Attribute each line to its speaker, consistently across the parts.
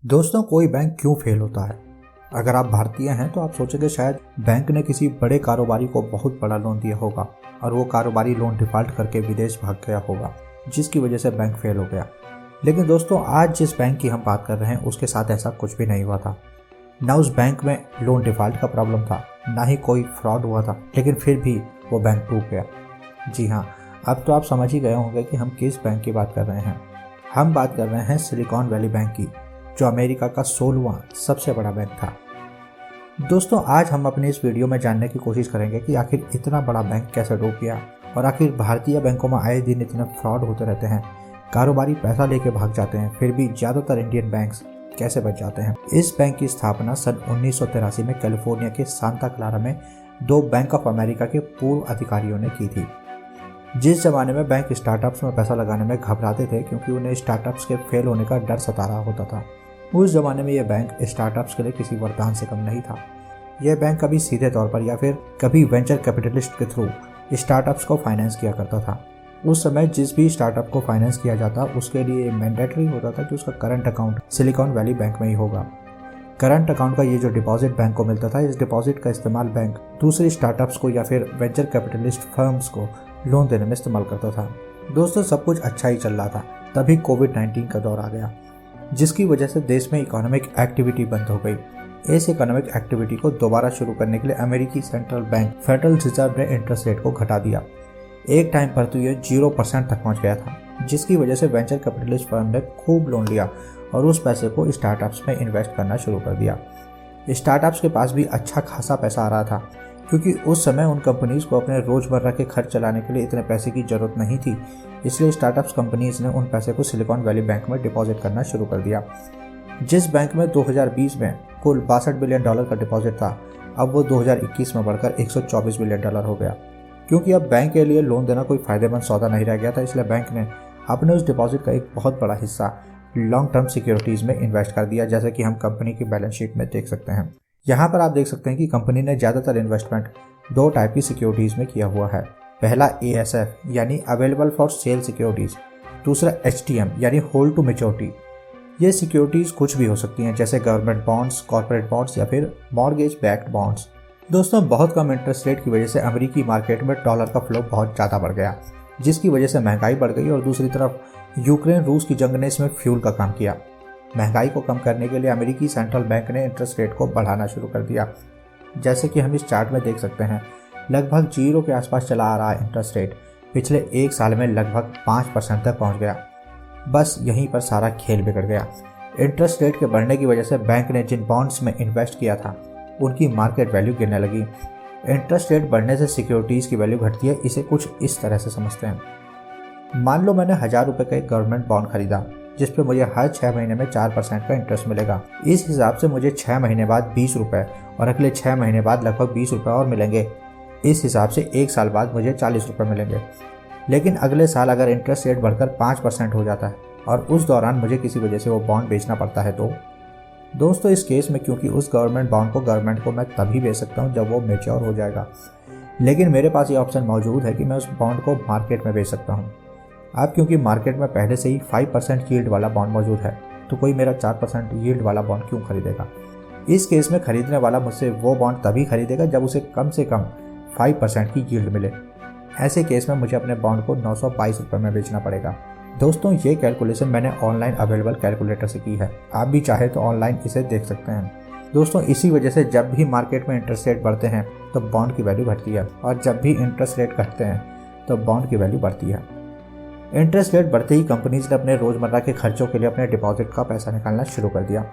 Speaker 1: दोस्तों, कोई बैंक क्यों फेल होता है? अगर आप भारतीय हैं तो आप सोचेंगे शायद बैंक ने किसी बड़े कारोबारी को बहुत बड़ा लोन दिया होगा और वो कारोबारी लोन डिफॉल्ट करके विदेश भाग गया होगा, जिसकी वजह से बैंक फेल हो गया। लेकिन दोस्तों, आज जिस बैंक की हम बात कर रहे हैं उसके साथ ऐसा कुछ भी नहीं हुआ था। ना उस बैंक में लोन डिफॉल्ट का प्रॉब्लम था, ना ही कोई फ्रॉड हुआ था, लेकिन फिर भी वो बैंक डूब गया। जी हाँ, अब तो आप समझ ही गए होंगे कि हम किस बैंक की बात कर रहे हैं। हम बात कर रहे हैं सिलिकॉन वैली बैंक की, जो अमेरिका का 16वां सबसे बड़ा बैंक था। दोस्तों, आज हम अपनी इस वीडियो में जानने की कोशिश करेंगे कि आखिर इतना बड़ा बैंक कैसे डूब गया और आखिर भारतीय बैंकों में आए दिन इतने फ्रॉड होते रहते हैं, कारोबारी पैसा लेके भाग जाते हैं, फिर भी ज़्यादातर इंडियन बैंक्स कैसे बच जाते हैं। इस बैंक की स्थापना सन 1983 में कैलिफोर्निया के सांता क्लारा में दो बैंक ऑफ अमेरिका के पूर्व अधिकारियों ने की थी। जिस जमाने में बैंक स्टार्टअप्स में पैसा लगाने में घबराते थे क्योंकि उन्हें स्टार्टअप्स के फेल होने का डर सता रहा होता था, उस जमाने में यह बैंक स्टार्टअप्स के लिए किसी वरदान से कम नहीं था। यह बैंक कभी सीधे तौर पर या फिर कभी वेंचर कैपिटलिस्ट के थ्रू स्टार्टअप्स को फाइनेंस किया करता था। उस समय जिस भी स्टार्टअप को फाइनेंस किया जाता उसके लिए मैंडेटरी होता था कि उसका current account silicon valley bank में ही होगा। करंट अकाउंट का ये जो डिपॉजिट बैंक को मिलता था, इस डिपॉजिट का इस्तेमाल बैंक दूसरे स्टार्टअप्स को या फिर वेंचर कैपिटलिस्ट फर्म्स को लोन देने में इस्तेमाल करता था। दोस्तों, सब कुछ अच्छा ही चल रहा था, तभी कोविड-19 का दौर आ गया, जिसकी वजह से देश में इकोनॉमिक एक्टिविटी बंद हो गई। इस इकोनॉमिक एक्टिविटी को दोबारा शुरू करने के लिए अमेरिकी सेंट्रल बैंक फेडरल रिजर्व ने इंटरेस्ट रेट को घटा दिया। एक टाइम पर तो यह 0% तक पहुंच गया था, जिसकी वजह से वेंचर कैपिटलिस्ट फर्म ने खूब लोन लिया और उस पैसे को स्टार्टअप्स में इन्वेस्ट करना शुरू कर दिया। स्टार्टअप्स के पास भी अच्छा खासा पैसा आ रहा था, क्योंकि उस समय उन कंपनीज को अपने रोजमर्रा के खर्च चलाने के लिए इतने पैसे की जरूरत नहीं थी। इसलिए स्टार्टअप्स कंपनीज ने उन पैसे को सिलिकॉन वैली बैंक में डिपॉजिट करना शुरू कर दिया। जिस बैंक में 2020 में कुल $62 बिलियन का डिपॉजिट था, अब वो 2021 में बढ़कर $124 बिलियन हो गया। क्योंकि अब बैंक के लिए लोन देना कोई फायदेमंद सौदा नहीं रह गया था, इसलिए बैंक ने अपने उस डिपॉजिट का एक बहुत बड़ा हिस्सा लॉन्ग टर्म सिक्योरिटीज में इन्वेस्ट कर दिया, जैसे कि हम कंपनी की बैलेंस शीट में देख सकते हैं। यहाँ पर आप देख सकते हैं कि कंपनी ने ज़्यादातर इन्वेस्टमेंट दो टाइप की सिक्योरिटीज में किया हुआ है। पहला ASF यानी अवेलेबल फॉर सेल सिक्योरिटीज, दूसरा HTM यानी होल्ड टू मैच्योरिटी। ये सिक्योरिटीज कुछ भी हो सकती हैं, जैसे गवर्नमेंट बॉन्ड्स, कॉर्पोरेट बॉन्ड्स या फिर मॉर्गेज बैक्ड बॉन्ड्स। दोस्तों, बहुत कम इंटरेस्ट रेट की वजह से अमेरिकी मार्केट में डॉलर का फ्लो बहुत ज़्यादा बढ़ गया, जिसकी वजह से महंगाई बढ़ गई और दूसरी तरफ यूक्रेन रूस की जंग ने इसमें फ्यूल का काम किया। महंगाई को कम करने के लिए अमेरिकी सेंट्रल बैंक ने इंटरेस्ट रेट को बढ़ाना शुरू कर दिया। जैसे कि हम इस चार्ट में देख सकते हैं, लगभग 0 के आसपास चला आ रहा है इंटरेस्ट रेट। पिछले एक साल में लगभग 5% तक पहुंच गया। बस यहीं पर सारा खेल बिगड़ गया। इंटरेस्ट रेट के बढ़ने की वजह से बैंक ने जिन बॉन्ड्स में इन्वेस्ट किया था उनकी मार्केट वैल्यू गिरने लगी। इंटरेस्ट रेट बढ़ने से सिक्योरिटीज़ की वैल्यू घटती है। इसे कुछ इस तरह से समझते हैं। मान लो मैंने ₹1000 का एक गवर्नमेंट बॉन्ड खरीदा, जिस पे मुझे हर 6 महीने में 4% का इंटरेस्ट मिलेगा। इस हिसाब से मुझे 6 महीने बाद ₹20 और अगले 6 महीने बाद लगभग ₹20 और मिलेंगे। इस हिसाब से एक साल बाद मुझे ₹40 मिलेंगे। लेकिन अगले साल अगर इंटरेस्ट रेट बढ़कर 5% हो जाता है और उस दौरान मुझे किसी वजह से वो बॉन्ड बेचना पड़ता है, तो दोस्तों इस केस में क्योंकि उस गवर्नमेंट बॉन्ड को गवर्नमेंट को मैं तभी बेच सकता हूँ जब वो मैच्योर हो जाएगा, लेकिन मेरे पास ये ऑप्शन मौजूद है कि मैं उस बॉन्ड को मार्केट में बेच सकता हूँ। अब क्योंकि मार्केट में पहले से ही 5% यील्ड वाला बॉन्ड मौजूद है, तो कोई मेरा 4% यील्ड वाला बॉन्ड क्यों खरीदेगा? इस केस में खरीदने वाला मुझसे वो बॉन्ड तभी खरीदेगा जब उसे कम से कम 5% की यील्ड मिले। ऐसे केस में मुझे अपने बॉन्ड को ₹922 में बेचना पड़ेगा। दोस्तों, ये कैलकुलेशन मैंने ऑनलाइन अवेलेबल कैलकुलेटर से की है। आप भी चाहे तो ऑनलाइन इसे देख सकते हैं। दोस्तों, इसी वजह से जब भी मार्केट में इंटरेस्ट रेट बढ़ते हैं तो बॉन्ड की वैल्यू घटती है, और जब भी इंटरेस्ट रेट घटते हैं तो बॉन्ड की वैल्यू बढ़ती है। इंटरेस्ट रेट बढ़ते ही कंपनीज ने अपने रोजमर्रा के खर्चों के लिए अपने डिपॉजिट का पैसा निकालना शुरू कर दिया।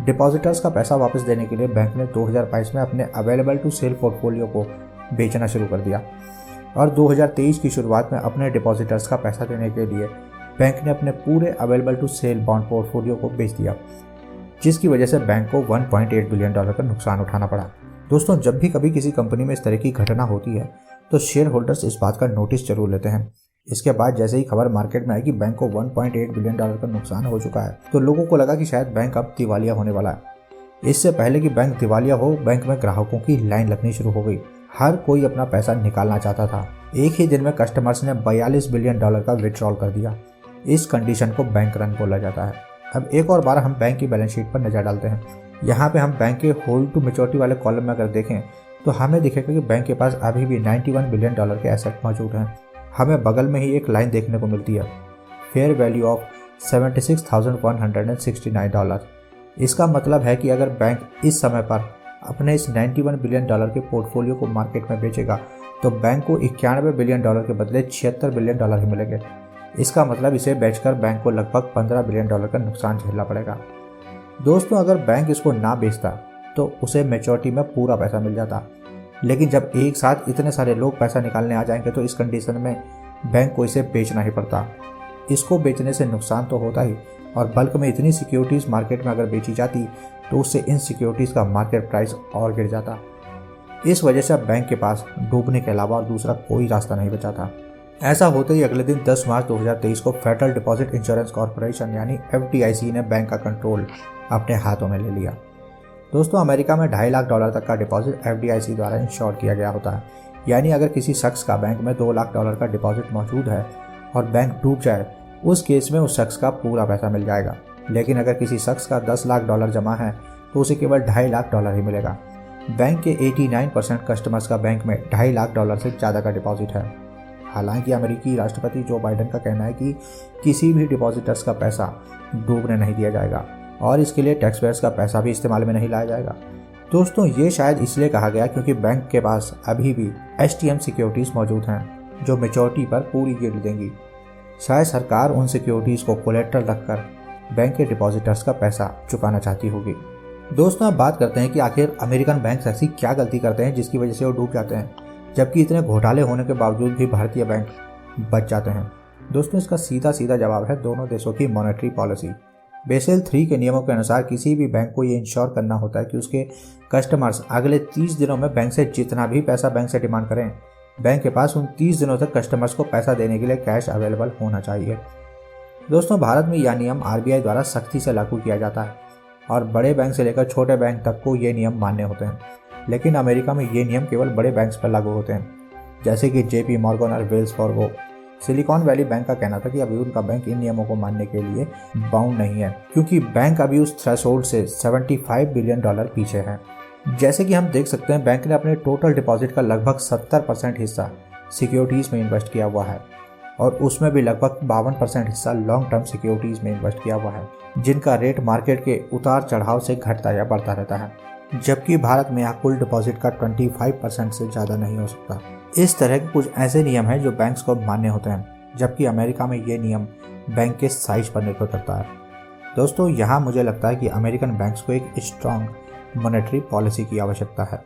Speaker 1: डिपॉजिटर्स का पैसा वापस देने के लिए बैंक ने 2022 में अपने अवेलेबल टू सेल पोर्टफोलियो को बेचना शुरू कर दिया, और 2023 की शुरुआत में अपने डिपॉजिटर्स का पैसा देने के लिए बैंक ने अपने पूरे available to sell bond portfolio को बेच दिया, जिसकी वजह से बैंक को $1.8 बिलियन का नुकसान उठाना पड़ा। दोस्तों, जब भी कभी किसी कंपनी में इस तरह की घटना होती है तो शेयर होल्डर्स इस बात का नोटिस जरूर लेते हैं। इसके बाद जैसे ही खबर मार्केट में आई कि बैंक को $1.8 बिलियन का नुकसान हो चुका है, तो लोगों को लगा कि शायद बैंक अब दिवालिया होने वाला है। इससे पहले कि बैंक दिवालिया हो, बैंक में ग्राहकों की लाइन लगनी शुरू हो गई। हर कोई अपना पैसा निकालना चाहता था। एक ही दिन में कस्टमर्स ने $42 बिलियन का विड्रॉल कर दिया। इस कंडीशन को बैंक रन बोला जाता है। अब एक और बार हम बैंक की बैलेंस शीट पर नज़र डालते हैं। यहाँ पे हम बैंक के होल्ड टू मैच्योरिटी वाले कॉलम में अगर देखें तो हमें दिखेगा कि बैंक के पास अभी भी $91 बिलियन के एसेट मौजूद हैं। हमें बगल में ही एक लाइन देखने को मिलती है, फेयर वैल्यू ऑफ $76,169। इसका मतलब है कि अगर बैंक इस समय पर अपने इस $91 बिलियन के पोर्टफोलियो को मार्केट में बेचेगा तो बैंक को $91 बिलियन के बदले $76 बिलियन ही मिलेंगे। इसका मतलब इसे बेचकर बैंक को लगभग $15 बिलियन का नुकसान झेलना पड़ेगा। दोस्तों, अगर बैंक इसको ना बेचता तो उसे मैच्योरिटी में पूरा पैसा मिल जाता, लेकिन जब एक साथ इतने सारे लोग पैसा निकालने आ जाएंगे तो इस कंडीशन में बैंक को इसे बेचना ही पड़ता। इसको बेचने से नुकसान तो होता ही, और बल्क में इतनी सिक्योरिटीज़ मार्केट में अगर बेची जाती तो उससे इन सिक्योरिटीज़ का मार्केट प्राइस और गिर जाता। इस वजह से अब बैंक के पास डूबने के अलावा और दूसरा कोई रास्ता नहीं बचा था। ऐसा होते ही अगले दिन 10 मार्च 2023 को फेडरल डिपॉजिट इंश्योरेंस कॉर्पोरेशन यानी FDIC ने बैंक का कंट्रोल अपने हाथों में ले लिया। दोस्तों, अमेरिका में $2.5 लाख तक का डिपॉजिट FDIC द्वारा इंश्योर किया गया होता है। यानी अगर किसी शख्स का बैंक में $2 लाख का डिपॉजिट मौजूद है और बैंक डूब जाए, उस केस में उस शख्स का पूरा पैसा मिल जाएगा। लेकिन अगर किसी शख्स का $10 लाख जमा है तो उसे केवल $2.5 लाख ही मिलेगा। बैंक के 89% कस्टमर्स का बैंक में $2.5 लाख से ज़्यादा का डिपॉजिट है। हालांकि अमेरिकी राष्ट्रपति जो बाइडेन का कहना है कि किसी भी डिपॉजिटर्स का पैसा डूबने नहीं दिया जाएगा और इसके लिए टैक्स पेयर्स का पैसा भी इस्तेमाल में नहीं लाया जाएगा। दोस्तों, ये शायद इसलिए कहा गया क्योंकि बैंक के पास अभी भी HTM सिक्योरिटीज़ मौजूद हैं जो मैच्योरिटी पर पूरी यील्ड देंगी। शायद सरकार उन सिक्योरिटीज़ को कोलेट्रल रखकर बैंक के डिपॉजिटर्स का पैसा चुकाना चाहती होगी। दोस्तों, अब बात करते हैं कि आखिर अमेरिकन बैंक ऐसी क्या गलती करते हैं जिसकी वजह से वो डूब जाते हैं, जबकि इतने घोटाले होने के बावजूद भी भारतीय बैंक बच जाते हैं। दोस्तों, इसका सीधा जवाब है दोनों देशों की मॉनेटरी पॉलिसी। बेसेल 3 के नियमों के अनुसार किसी भी बैंक को ये इंश्योर करना होता है कि उसके कस्टमर्स अगले 30 दिनों में बैंक से जितना भी पैसा बैंक से डिमांड करें, बैंक के पास उन 30 दिनों तक कस्टमर्स को पैसा देने के लिए कैश अवेलेबल होना चाहिए। दोस्तों, भारत में यह नियम RBI द्वारा सख्ती से लागू किया जाता है और बड़े बैंक से लेकर छोटे बैंक तक को ये नियम मान्य होते हैं। लेकिन अमेरिका में ये नियम केवल बड़े बैंक्स पर लागू होते हैं, जैसे कि JP मॉर्गन और Wells Fargo. Silicon valley bank का कहना था कि अभी उनका बैंक इन नियमों को मानने के लिए बाउंड नहीं है, क्योंकि बैंक अभी उस थ्रेशोल्ड से $75 बिलियन पीछे है। जैसे कि हम देख सकते हैं, बैंक ने अपने टोटल डिपॉजिट का लगभग 70% हिस्सा सिक्योरिटीज़ में इन्वेस्ट किया हुआ है और उसमें भी लगभग 52% हिस्सा लॉन्ग टर्म सिक्योरिटीज़ में इन्वेस्ट किया हुआ है, जिनका रेट मार्केट के उतार चढ़ाव से घटता या बढ़ता रहता है। जबकि भारत में यहाँ कुल डिपॉजिट का 25% से ज़्यादा नहीं हो सकता। इस तरह के कुछ ऐसे नियम हैं जो बैंक्स को मान्य होते हैं, जबकि अमेरिका में ये नियम बैंक के साइज पर निर्भर करता है। दोस्तों, यहाँ मुझे लगता है कि अमेरिकन बैंक्स को एक स्ट्रॉन्ग मॉनेटरी पॉलिसी की आवश्यकता है।